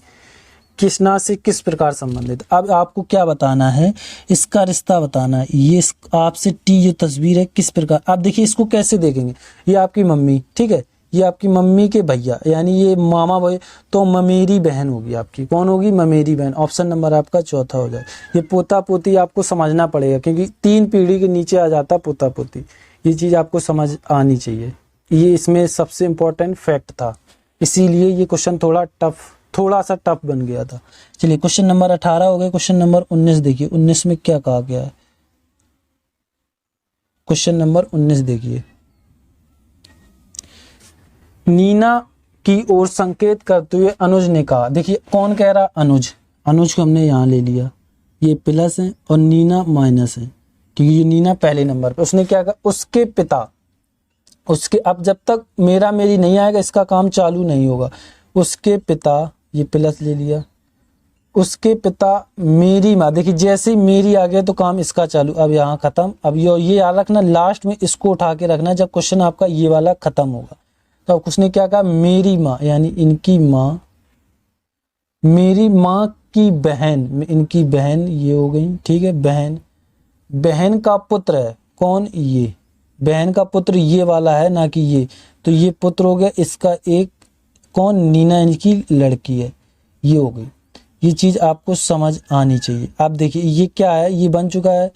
किसना से किस प्रकार संबंधित। अब आपको क्या बताना है, इसका रिश्ता बताना है। ये आपसे टी जो तस्वीर है किस प्रकार, आप देखिए इसको कैसे देखेंगे, ये आपकी मम्मी, ठीक है, ये आपकी मम्मी के भैया यानी ये मामा भाई, तो ममेरी बहन होगी आपकी, कौन होगी, ममेरी बहन। ऑप्शन नंबर आपका चौथा हो जाए। ये पोता पोती आपको समझना पड़ेगा क्योंकि 3 पीढ़ी के नीचे आ जाता पोता पोती, ये चीज आपको समझ आनी चाहिए। ये इसमें सबसे इंपॉर्टेंट फैक्ट था, इसीलिए ये क्वेश्चन थोड़ा सा टफ बन गया था। चलिए क्वेश्चन नंबर 18 हो गए। क्वेश्चन नंबर 19 देखिए, 19 में क्या कहा गया है। क्वेश्चन नंबर 19 देखिए, नीना की ओर संकेत करते हुए अनुज ने कहा। देखिए कौन कह रहा, अनुज, अनुज को हमने यहाँ ले लिया, ये प्लस है और नीना माइनस है क्योंकि ये नीना पहले नंबर पे। उसने क्या कहा, उसके पिता, उसके, अब जब तक मेरा मेरी नहीं आएगा इसका काम चालू नहीं होगा। उसके पिता, ये प्लस ले लिया, उसके पिता मेरी माँ, देखिए जैसे ही मेरी आ गया तो काम इसका चालू। अब यहाँ खत्म। अब ये याद रखना, लास्ट में इसको उठा के रखना जब क्वेश्चन आपका ये वाला खत्म होगा। तो अब उसने क्या कहा, मेरी माँ यानी इनकी माँ, मेरी माँ की बहन, इनकी बहन ये हो गई, ठीक है, बहन, बहन का पुत्र है कौन, ये बहन का पुत्र ये वाला है ना कि ये, तो ये पुत्र हो गया इसका एक, कौन, नीना इनकी लड़की है, ये हो गई। ये चीज आपको समझ आनी चाहिए। आप देखिए ये क्या है, ये बन चुका है।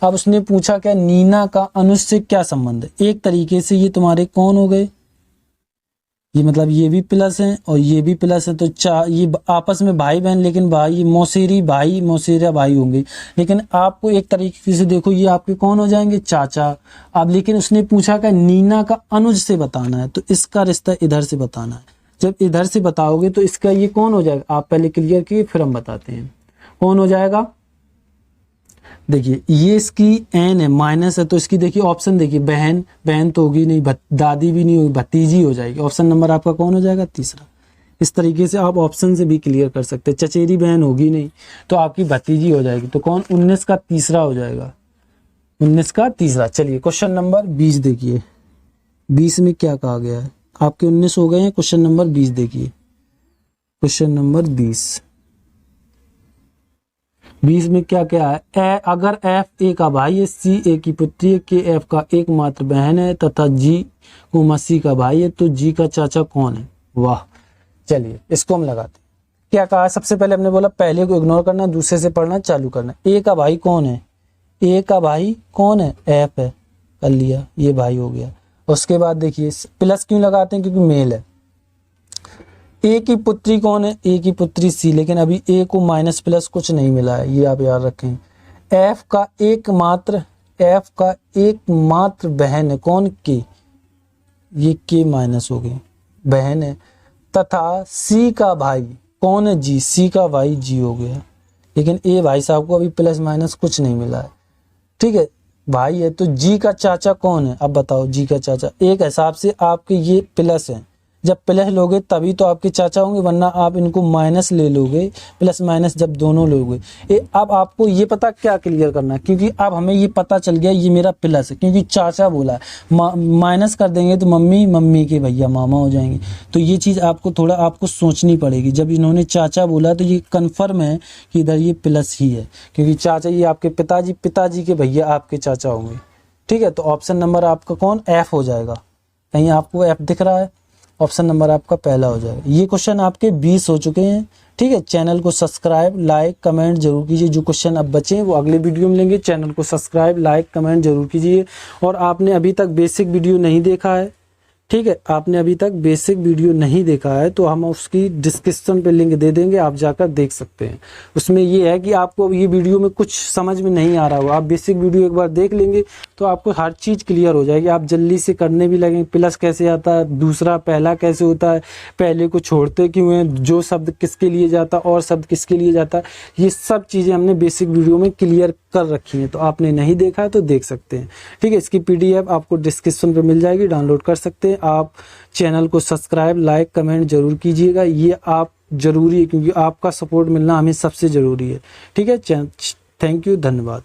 अब उसने पूछा क्या, नीना का अनुज से क्या संबंध है। एक तरीके से ये तुम्हारे कौन हो गए, ये मतलब ये भी प्लस है और ये भी प्लस है, तो ये आपस में भाई बहन, लेकिन भाई मौसेरी भाई मौसेरा भाई होंगे, लेकिन आपको एक तरीके से देखो ये आपके कौन हो जाएंगे, चाचा। अब लेकिन उसने पूछा कि नीना का अनुज से बताना है, तो इसका रिश्ता इधर से बताना है। जब इधर से बताओगे तो इसका ये कौन हो जाएगा, आप पहले क्लियर किए फिर हम बताते हैं कौन हो जाएगा। देखिए ये इसकी एन है, माइनस है, तो इसकी देखिए ऑप्शन देखिए, बहन, बहन तो होगी नहीं, दादी भी नहीं होगी, भतीजी हो जाएगी। ऑप्शन नंबर आपका कौन हो जाएगा, तीसरा। इस तरीके से आप ऑप्शन से भी क्लियर कर सकते हैं। चचेरी बहन होगी नहीं तो आपकी भतीजी हो जाएगी, तो कौन, 19 का तीसरा हो जाएगा, 19 का तीसरा। चलिए क्वेश्चन नंबर 20 देखिए, 20 में क्या कहा गया है। आपके 19 हो गए हैं, क्वेश्चन नंबर 20 देखिए। क्वेश्चन नंबर 20 में क्या क्या है, अगर एफ ए का भाई है, सी ए की पुत्री है, के एफ का एकमात्र बहन है तथा जी को मसी का भाई है, तो जी का चाचा कौन है। वाह, चलिए इसको हम लगाते हैं। क्या कहा, सबसे पहले हमने बोला पहले को इग्नोर करना, दूसरे से पढ़ना चालू करना। ए का भाई कौन है, ए का भाई कौन है, एफ है, कर लिया, ये भाई हो गया। उसके बाद देखिए प्लस क्यों लगाते हैं, क्योंकि मेल है। ए की पुत्री कौन है, ए की पुत्री सी, लेकिन अभी ए को माइनस प्लस कुछ नहीं मिला है, ये आप याद रखें। एफ का एकमात्र बहन है कौन, के, ये के माइनस हो गई, बहन है, तथा सी का भाई कौन है, जी, सी का भाई जी हो गया, लेकिन ए भाई साहब को अभी प्लस माइनस कुछ नहीं मिला है, ठीक है, भाई है। तो जी का चाचा कौन है, अब बताओ जी का चाचा। एक हिसाब से आपके ये प्लस है, जब प्लस लोगे तभी तो आपके चाचा होंगे, वरना आप इनको माइनस ले लोगे, प्लस माइनस जब दोनों लोगे। अब आपको ये पता क्या क्लियर करना है, क्योंकि अब हमें ये पता चल गया ये मेरा प्लस है, क्योंकि चाचा बोला है, माइनस कर देंगे तो मम्मी के भैया मामा हो जाएंगे। तो ये चीज़ आपको थोड़ा आपको सोचनी पड़ेगी। जब इन्होंने चाचा बोला तो ये कन्फर्म है कि इधर ये प्लस ही है, क्योंकि चाचा ये आपके पिताजी के भैया आपके चाचा होंगे, ठीक है। तो ऑप्शन नंबर आपका कौन, एफ हो जाएगा। कहीं आपको एफ दिख रहा है, ऑप्शन नंबर आपका पहला हो जाएगा। ये क्वेश्चन आपके 20 हो चुके हैं, ठीक है। चैनल को सब्सक्राइब, लाइक, कमेंट जरूर कीजिए। जो क्वेश्चन अब बचे वो अगले वीडियो में लेंगे। चैनल को सब्सक्राइब, लाइक, कमेंट जरूर कीजिए। और आपने अभी तक बेसिक वीडियो नहीं देखा है, ठीक है, आपने अभी तक बेसिक वीडियो नहीं देखा है तो हम उसकी डिस्क्रिप्शन पे लिंक दे देंगे, आप जाकर देख सकते हैं। उसमें ये है कि आपको ये वीडियो में कुछ समझ में नहीं आ रहा हो, आप बेसिक वीडियो एक बार देख लेंगे तो आपको हर चीज़ क्लियर हो जाएगी, आप जल्दी से करने भी लगेंगे। प्लस कैसे आता है, दूसरा पहला कैसे होता है, पहले को छोड़ते क्यों हैं, जो शब्द किसके लिए जाता और शब्द किसके लिए जाता, ये सब चीज़ें हमने बेसिक वीडियो में क्लियर कर रखी हैं। तो आपने नहीं देखा है तो देख सकते हैं, ठीक है। इसकी PDF आपको डिस्क्रिप्शन पर मिल जाएगी, डाउनलोड कर सकते हैं। आप चैनल को सब्सक्राइब, लाइक, कमेंट जरूर कीजिएगा, ये आप जरूरी है, क्योंकि आपका सपोर्ट मिलना हमें सबसे ज़रूरी है, ठीक है। थैंक यू, धन्यवाद।